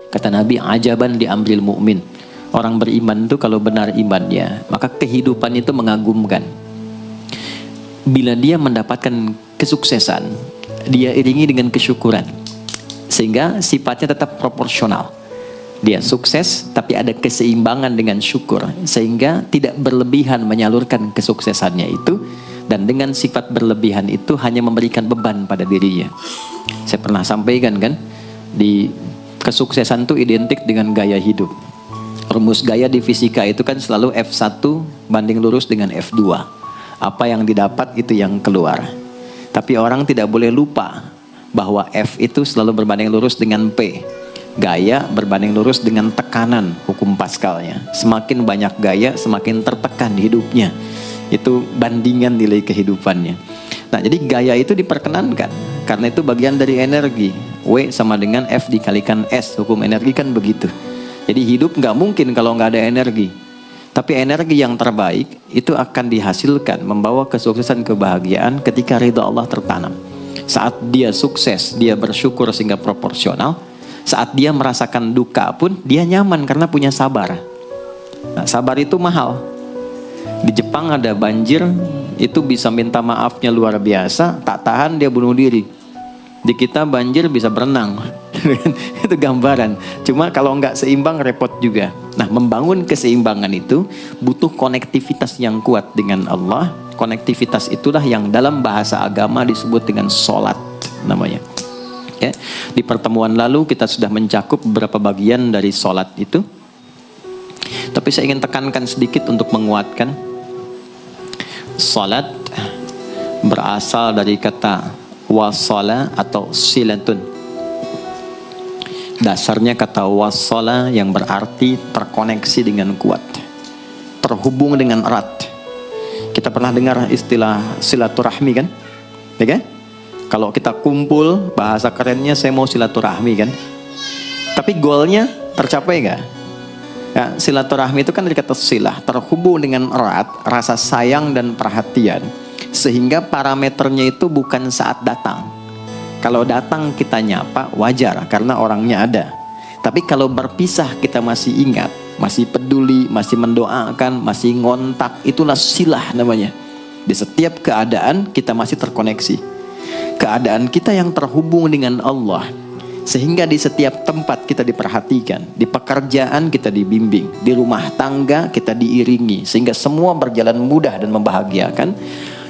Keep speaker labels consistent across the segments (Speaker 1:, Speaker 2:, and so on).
Speaker 1: Kata Nabi, ajaban li amril mu'min. Orang beriman itu kalau benar imannya, maka kehidupan itu mengagumkan. Bila dia mendapatkan kesuksesan, dia iringi dengan kesyukuran. Sehingga sifatnya tetap proporsional. Dia sukses, tapi ada keseimbangan dengan syukur. Sehingga tidak berlebihan menyalurkan kesuksesannya itu. Dan dengan sifat berlebihan itu hanya memberikan beban pada dirinya. Saya pernah sampaikan kan, di kesuksesan itu identik dengan gaya hidup. Rumus gaya di fisika itu kan selalu F1 banding lurus dengan F2. Apa yang didapat itu yang keluar. Tapi orang tidak boleh lupa bahwa F itu selalu berbanding lurus dengan P. Gaya berbanding lurus dengan tekanan, hukum Pascalnya. Semakin banyak gaya, semakin tertekan hidupnya. Itu bandingan nilai kehidupannya. Nah, jadi gaya itu diperkenankan. Karena itu bagian dari energi. W sama dengan F dikalikan S. Hukum energi kan begitu. Jadi hidup nggak mungkin kalau nggak ada energi. Tapi energi yang terbaik itu akan dihasilkan membawa kesuksesan, kebahagiaan ketika ridha Allah tertanam. Saat dia sukses, dia bersyukur sehingga proporsional. Saat dia merasakan duka pun dia nyaman karena punya sabar. Nah, sabar itu mahal. Di Jepang ada banjir, itu bisa minta maafnya luar biasa, tak tahan dia bunuh diri. Di kita banjir bisa berenang. Itu gambaran. Cuma kalau nggak seimbang repot juga. Nah, membangun keseimbangan itu butuh konektivitas yang kuat dengan Allah. Konektivitas itulah yang dalam bahasa agama disebut dengan sholat namanya. Ya. Di pertemuan lalu kita sudah mencakup beberapa bagian dari sholat itu. Tapi saya ingin tekankan sedikit untuk menguatkan. Sholat berasal dari kata wasala atau silatun. Dasarnya kata wasala yang berarti terkoneksi dengan kuat, terhubung dengan erat. Kita pernah dengar istilah silaturahmi kan? Ya kan? Kalau kita kumpul, bahasa kerennya saya mau silaturahmi kan? Tapi goalnya tercapai nggak? Ya, silaturahmi itu kan dari kata silah, terhubung dengan erat, rasa sayang dan perhatian. Sehingga parameternya itu bukan saat datang. Kalau datang kita nyapa wajar karena orangnya ada. Tapi kalau berpisah kita masih ingat, masih peduli, masih mendoakan, masih ngontak, itulah silah namanya. Di setiap keadaan kita masih terkoneksi. Keadaan kita yang terhubung dengan Allah. Sehingga di setiap tempat kita diperhatikan, di pekerjaan kita dibimbing, di rumah tangga kita diiringi. Sehingga semua berjalan mudah dan membahagiakan.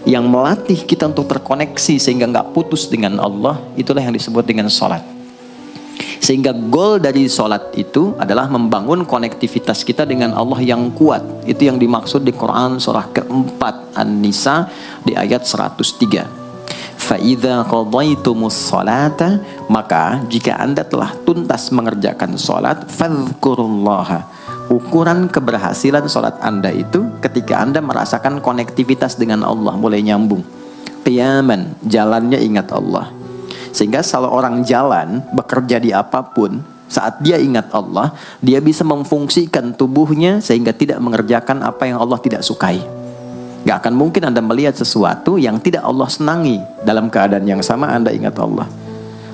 Speaker 1: Yang melatih kita untuk terkoneksi sehingga nggak putus dengan Allah, itulah yang disebut dengan sholat. Sehingga goal dari sholat itu adalah membangun konektivitas kita dengan Allah yang kuat. Itu yang dimaksud di Quran surah keempat An-Nisa di ayat 103. Fa'idha qadaytumus sholata, maka jika anda telah tuntas mengerjakan sholat, fadhkurullaha. Ukuran keberhasilan sholat anda itu ketika anda merasakan konektivitas dengan Allah mulai nyambung. Qiyaman, jalannya ingat Allah. Sehingga kalau orang jalan, bekerja di apapun, saat dia ingat Allah, dia bisa memfungsikan tubuhnya sehingga tidak mengerjakan apa yang Allah tidak sukai. Gak akan mungkin anda melihat sesuatu yang tidak Allah senangi dalam keadaan yang sama anda ingat Allah.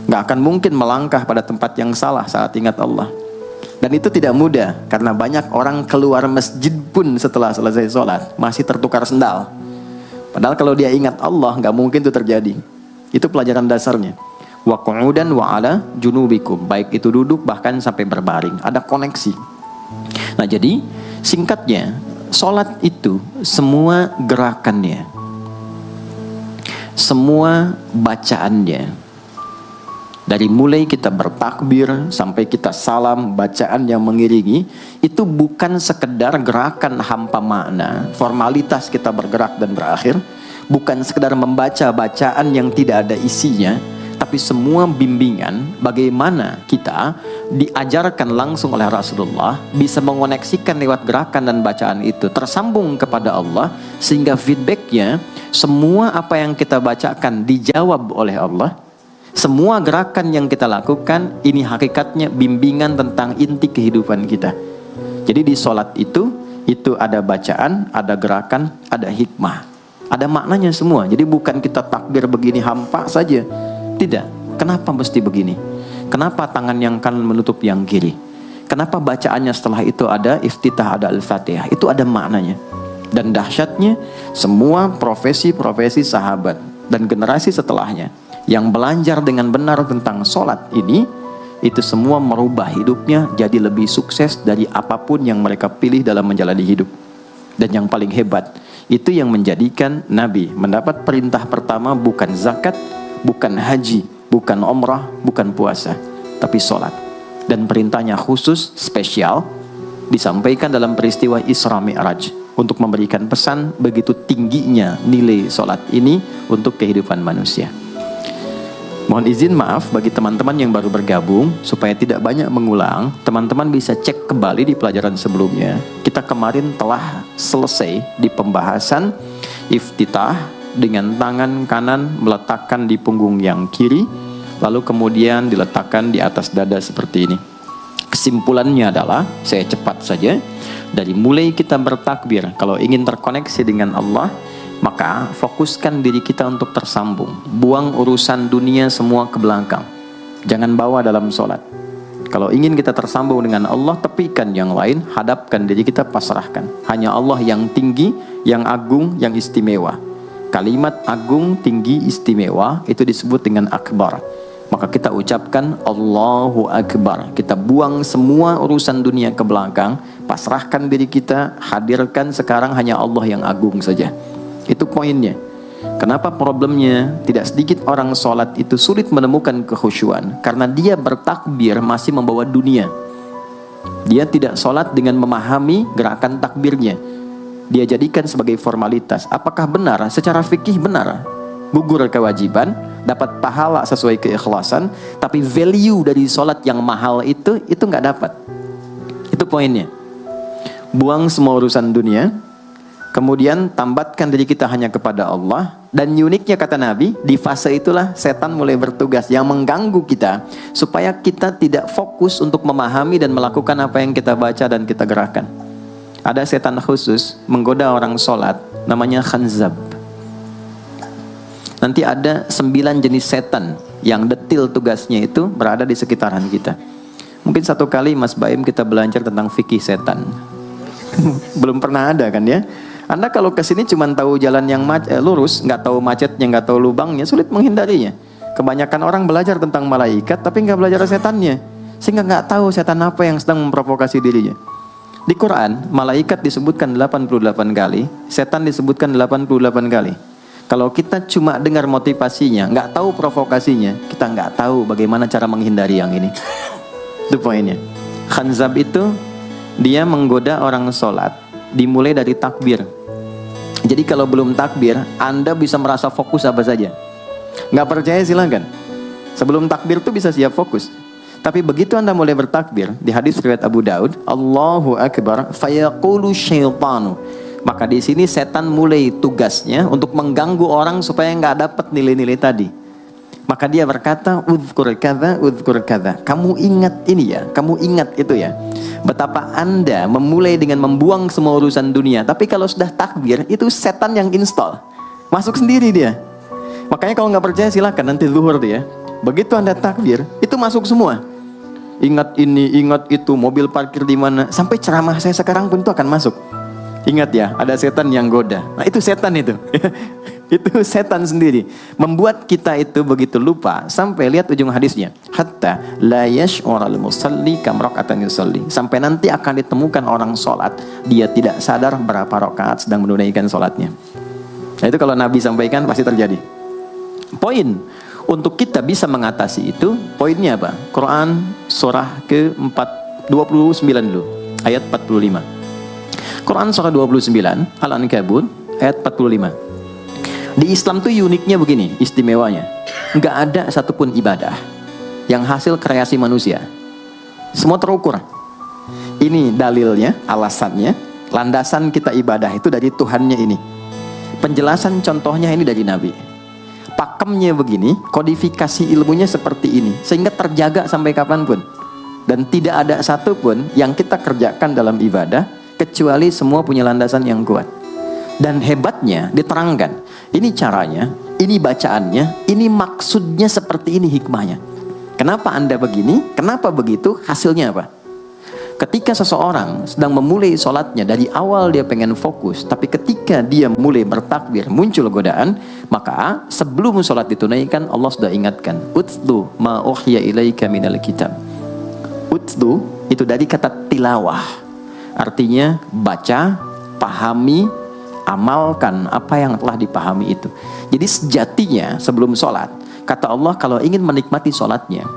Speaker 1: Gak akan mungkin melangkah pada tempat yang salah saat ingat Allah. Dan itu tidak mudah, karena banyak orang keluar masjid pun setelah selesai sholat masih tertukar sendal. Padahal kalau dia ingat Allah, nggak mungkin itu terjadi. Itu pelajaran dasarnya. Wa qu'udan wa ala junubikum, baik itu duduk bahkan sampai berbaring, ada koneksi. Nah, jadi singkatnya, sholat itu semua gerakannya, semua bacaannya, dari mulai kita bertakbir sampai kita salam, bacaan yang mengiringi, itu bukan sekedar gerakan hampa makna, formalitas kita bergerak dan berakhir, bukan sekedar membaca bacaan yang tidak ada isinya, tapi semua bimbingan bagaimana kita diajarkan langsung oleh Rasulullah bisa mengoneksikan lewat gerakan dan bacaan itu tersambung kepada Allah, sehingga feedbacknya semua apa yang kita bacakan dijawab oleh Allah. Semua gerakan yang kita lakukan ini hakikatnya bimbingan tentang inti kehidupan kita. Jadi di sholat itu ada bacaan, ada gerakan, ada hikmah, ada maknanya semua. Jadi bukan kita takbir begini hampa saja. Tidak. Kenapa mesti begini? Kenapa tangan yang kanan menutup yang kiri? Kenapa bacaannya setelah itu ada iftitah, ada al-fatihah? Itu ada maknanya. Dan dahsyatnya, semua profesi-profesi sahabat dan generasi setelahnya yang belajar dengan benar tentang sholat ini, itu semua merubah hidupnya jadi lebih sukses dari apapun yang mereka pilih dalam menjalani hidup. Dan yang paling hebat, itu yang menjadikan Nabi mendapat perintah pertama bukan zakat, bukan haji, bukan umrah, bukan puasa, tapi sholat. Dan perintahnya khusus, spesial, disampaikan dalam peristiwa Isra Mi'raj untuk memberikan pesan begitu tingginya nilai sholat ini untuk kehidupan manusia. Mohon izin maaf bagi teman-teman yang baru bergabung, supaya tidak banyak mengulang, teman-teman bisa cek kembali di pelajaran sebelumnya. Kita kemarin telah selesai di pembahasan iftitah dengan tangan kanan meletakkan di punggung yang kiri, lalu kemudian diletakkan di atas dada seperti ini. Kesimpulannya adalah, saya cepat saja, dari mulai kita bertakbir, kalau ingin terkoneksi dengan Allah, maka fokuskan diri kita untuk tersambung. Buang urusan dunia semua ke belakang. Jangan bawa dalam sholat. Kalau ingin kita tersambung dengan Allah, tepikan yang lain, hadapkan diri kita, pasrahkan. Hanya Allah yang tinggi, yang agung, yang istimewa. Kalimat agung, tinggi, istimewa itu disebut dengan akbar. Maka kita ucapkan Allahu Akbar. Kita buang semua urusan dunia ke belakang, pasrahkan diri kita, hadirkan sekarang hanya Allah yang agung saja. Itu poinnya. Kenapa problemnya tidak sedikit orang sholat itu sulit menemukan kekhusyuan? Karena dia bertakbir masih membawa dunia. Dia tidak sholat dengan memahami gerakan takbirnya. Dia jadikan sebagai formalitas. Apakah benar? Secara fikih benar. Gugur kewajiban, dapat pahala sesuai keikhlasan, tapi value dari sholat yang mahal itu nggak dapat. Itu poinnya. Buang semua urusan dunia, kemudian tambatkan diri kita hanya kepada Allah. Dan uniknya kata Nabi, di fase itulah setan mulai bertugas yang mengganggu kita, supaya kita tidak fokus untuk memahami dan melakukan apa yang kita baca dan kita gerakan. Ada setan khusus menggoda orang sholat, namanya khanzab. Nanti ada 9 jenis setan yang detil tugasnya itu berada di sekitaran kita. Mungkin satu kali Mas Baim kita belajar tentang fikih setan. Belum pernah ada kan ya? Anda kalau kesini cuma tahu jalan yang lurus, nggak tahu macetnya, nggak tahu lubangnya, sulit menghindarinya. Kebanyakan orang belajar tentang malaikat tapi nggak belajar setannya, sehingga nggak tahu setan apa yang sedang memprovokasi dirinya. Di Quran, malaikat disebutkan 88 kali, setan disebutkan 88 kali. Kalau kita cuma dengar motivasinya, nggak tahu provokasinya, kita nggak tahu bagaimana cara menghindari yang ini. Itu poinnya. Khanzab itu dia menggoda orang sholat, dimulai dari takbir. Jadi kalau belum takbir, Anda bisa merasa fokus apa saja. Nggak percaya silakan. Sebelum takbir tuh bisa siap fokus. Tapi begitu Anda mulai bertakbir, di hadis riwayat Abu Daud, Allahu Akbar, fayaqulu syaitanu. Maka di sini setan mulai tugasnya untuk mengganggu orang supaya nggak dapat nilai-nilai tadi. Maka dia berkata, udhkur kadza. Kamu ingat ini ya, kamu ingat itu ya. Betapa Anda memulai dengan membuang semua urusan dunia. Tapi kalau sudah takbir, itu setan yang install. Masuk sendiri dia. Makanya kalau nggak percaya silakan nanti zuhur tuh ya. Begitu Anda takbir, itu masuk semua. Ingat ini, ingat itu, mobil parkir di mana. Sampai ceramah saya sekarang pun itu akan masuk. Ingat ya, ada setan yang goda. Nah itu setan itu. Itu setan sendiri. Membuat kita itu begitu lupa. Sampai lihat ujung hadisnya. Hatta la yash'ural musalli kam raka'atan yusalli. Sampai nanti akan ditemukan orang sholat, dia tidak sadar berapa rakaat sedang menunaikan sholatnya. Nah itu kalau Nabi sampaikan pasti terjadi. Poin untuk kita bisa mengatasi itu, poinnya apa? Quran surah ke-29 dulu. Ayat 45. Quran surah 29 Al-Ankabut ayat 45. Di Islam tuh uniknya begini, istimewanya. Nggak ada satupun ibadah yang hasil kreasi manusia. Semua terukur. Ini dalilnya, alasannya, landasan kita ibadah itu dari Tuhannya ini. Penjelasan contohnya ini dari Nabi. Pakemnya begini, kodifikasi ilmunya seperti ini, sehingga terjaga sampai kapanpun. Dan tidak ada satupun yang kita kerjakan dalam ibadah kecuali semua punya landasan yang kuat. Dan hebatnya diterangkan, ini caranya, ini bacaannya, ini maksudnya seperti ini hikmahnya. Kenapa Anda begini? Kenapa begitu? Hasilnya apa? Ketika seseorang sedang memulai sholatnya, dari awal dia pengen fokus, tapi ketika dia mulai bertakbir, muncul godaan, maka sebelum sholat ditunaikan, Allah sudah ingatkan, utlu ma uhya ilaika minal kitab. Utlu itu dari kata tilawah, artinya baca, pahami, amalkan apa yang telah dipahami itu. Jadi sejatinya sebelum sholat, kata Allah, kalau ingin menikmati sholatnya,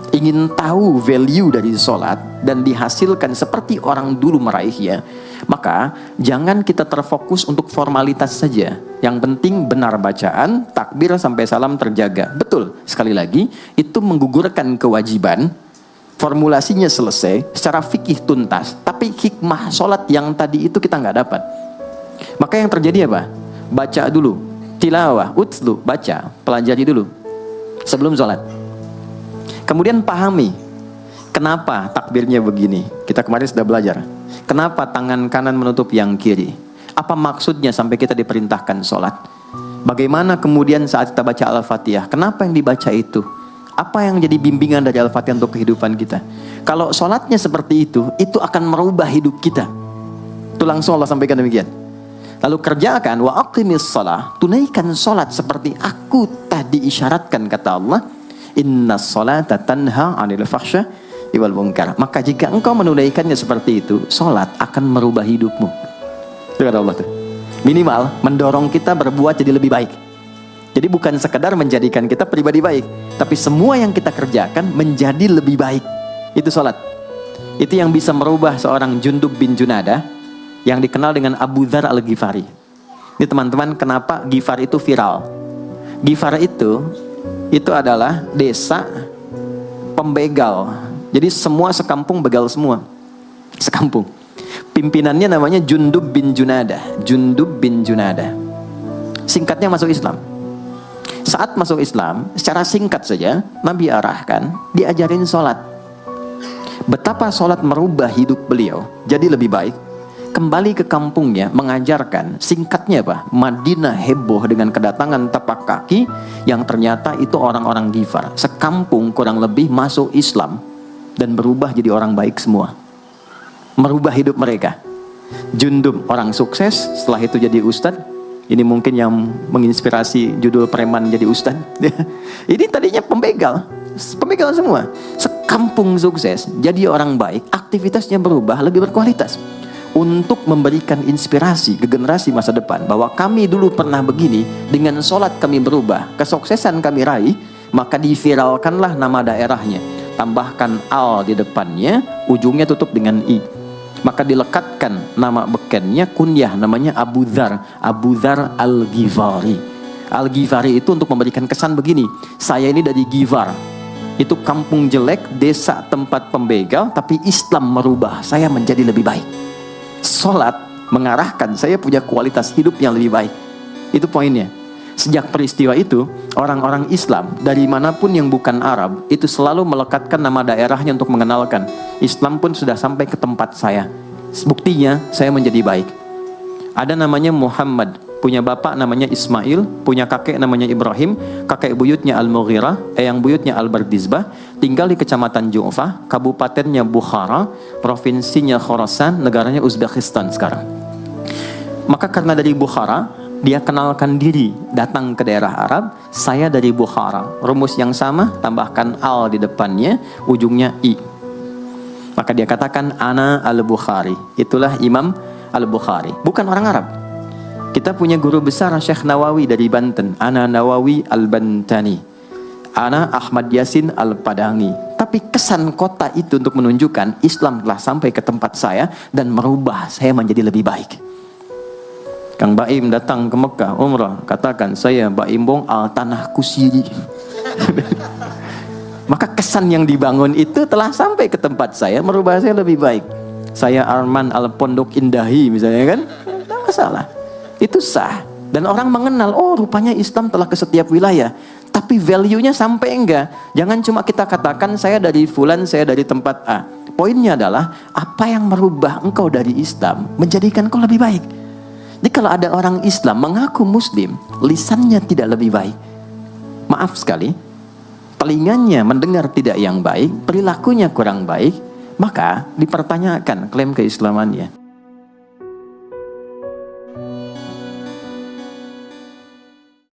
Speaker 1: ingin tahu value dari sholat dan dihasilkan seperti orang dulu meraihnya, maka jangan kita terfokus untuk formalitas saja. Yang penting benar bacaan, takbir sampai salam terjaga. Betul, sekali lagi, itu menggugurkan kewajiban, formulasinya selesai, secara fikih tuntas, tapi hikmah sholat yang tadi itu kita nggak dapat. Maka yang terjadi apa? Baca dulu, tilawah, utlu, baca, pelajari dulu sebelum sholat. Kemudian pahami, kenapa takbirnya begini. Kita kemarin sudah belajar. Kenapa tangan kanan menutup yang kiri? Apa maksudnya sampai kita diperintahkan sholat? Bagaimana kemudian saat kita baca Al-Fatihah? Kenapa yang dibaca itu? Apa yang jadi bimbingan dari Al-Fatihah untuk kehidupan kita? Kalau sholatnya seperti itu akan merubah hidup kita. Itu langsung Allah sampaikan demikian. Lalu kerjakan, wa aqimis shalah, tunaikan sholat seperti aku tadi isyaratkan, kata Allah. Inna sholata tanha 'anil fahsya wal munkar. Maka jika engkau menunaikannya seperti itu, sholat akan merubah hidupmu. Itu kata Allah tuh. Minimal mendorong kita berbuat jadi lebih baik. Jadi bukan sekedar menjadikan kita pribadi baik, tapi semua yang kita kerjakan menjadi lebih baik. Itu sholat. Itu yang bisa merubah seorang Jundub bin Junadah yang dikenal dengan Abu Dzar al-Ghifari. Ini teman-teman, kenapa Ghifar itu viral? Ghifar itu adalah desa pembegal. Jadi semua sekampung begal semua. Sekampung. Pimpinannya namanya Jundub bin Junadah. Jundub bin Junadah. Singkatnya masuk Islam. Saat masuk Islam, secara singkat saja, Nabi arahkan, diajarin sholat. Betapa sholat merubah hidup beliau jadi lebih baik. Kembali ke kampungnya, mengajarkan, singkatnya apa? Madinah heboh dengan kedatangan tapak kaki yang ternyata itu orang-orang Ghifar. Sekampung kurang lebih masuk Islam dan berubah jadi orang baik semua. Merubah hidup mereka. Jundub orang sukses, setelah itu jadi ustadz. Ini mungkin yang menginspirasi judul preman jadi ustadz. Ini tadinya pembegal semua. Sekampung sukses, jadi orang baik, aktivitasnya berubah, lebih berkualitas. Untuk memberikan inspirasi ke generasi masa depan bahwa kami dulu pernah begini, dengan sholat kami berubah, kesuksesan kami raih, maka diviralkanlah nama daerahnya, tambahkan al di depannya, ujungnya tutup dengan i, maka dilekatkan nama bekennya, kunyah namanya Abu Dzar al-Ghifari. Al-Ghifari itu untuk memberikan kesan begini, saya ini dari Ghifar, itu kampung jelek, desa tempat pembegal, tapi Islam merubah saya menjadi lebih baik. Sholat mengarahkan saya punya kualitas hidup yang lebih baik. Itu poinnya. Sejak peristiwa itu, orang-orang Islam dari manapun yang bukan Arab itu selalu melekatkan nama daerahnya untuk mengenalkan Islam pun sudah sampai ke tempat saya. Buktinya saya menjadi baik. Ada namanya Muhammad, punya bapak namanya Ismail, punya kakek namanya Ibrahim, kakek buyutnya Al-Mughirah, eyang buyutnya Al-Bardizbah, tinggal di kecamatan Ju'fah, kabupatennya Bukhara, provinsinya Khorasan, negaranya Uzbekistan sekarang. Maka karena dari Bukhara, dia kenalkan diri, datang ke daerah Arab, saya dari Bukhara. Rumus yang sama, tambahkan al di depannya, ujungnya i. Maka dia katakan, Ana al-Bukhari. Itulah Imam al-Bukhari. Bukan orang Arab. Kita punya guru besar Syekh Nawawi dari Banten. Ana Nawawi al-Bantani. Ana Ahmad Yasin al-Padangi. Tapi kesan kota itu untuk menunjukkan Islam telah sampai ke tempat saya dan merubah saya menjadi lebih baik. Kang Baim datang ke Mekah umrah, katakan saya Baim Bong al tanah kusiri. Maka kesan yang dibangun itu telah sampai ke tempat saya, merubah saya lebih baik. Saya Arman al Pondok Indahi misalnya kan, tidak masalah. Itu sah. Dan orang mengenal, oh rupanya Islam telah ke setiap wilayah. Tapi value-nya sampai enggak. Jangan cuma kita katakan saya dari fulan, saya dari tempat A. Poinnya adalah, apa yang merubah engkau dari Islam menjadikan kau lebih baik. Jadi kalau ada orang Islam mengaku Muslim, lisannya tidak lebih baik. Maaf sekali, telinganya mendengar tidak yang baik, perilakunya kurang baik, maka dipertanyakan klaim keislamannya.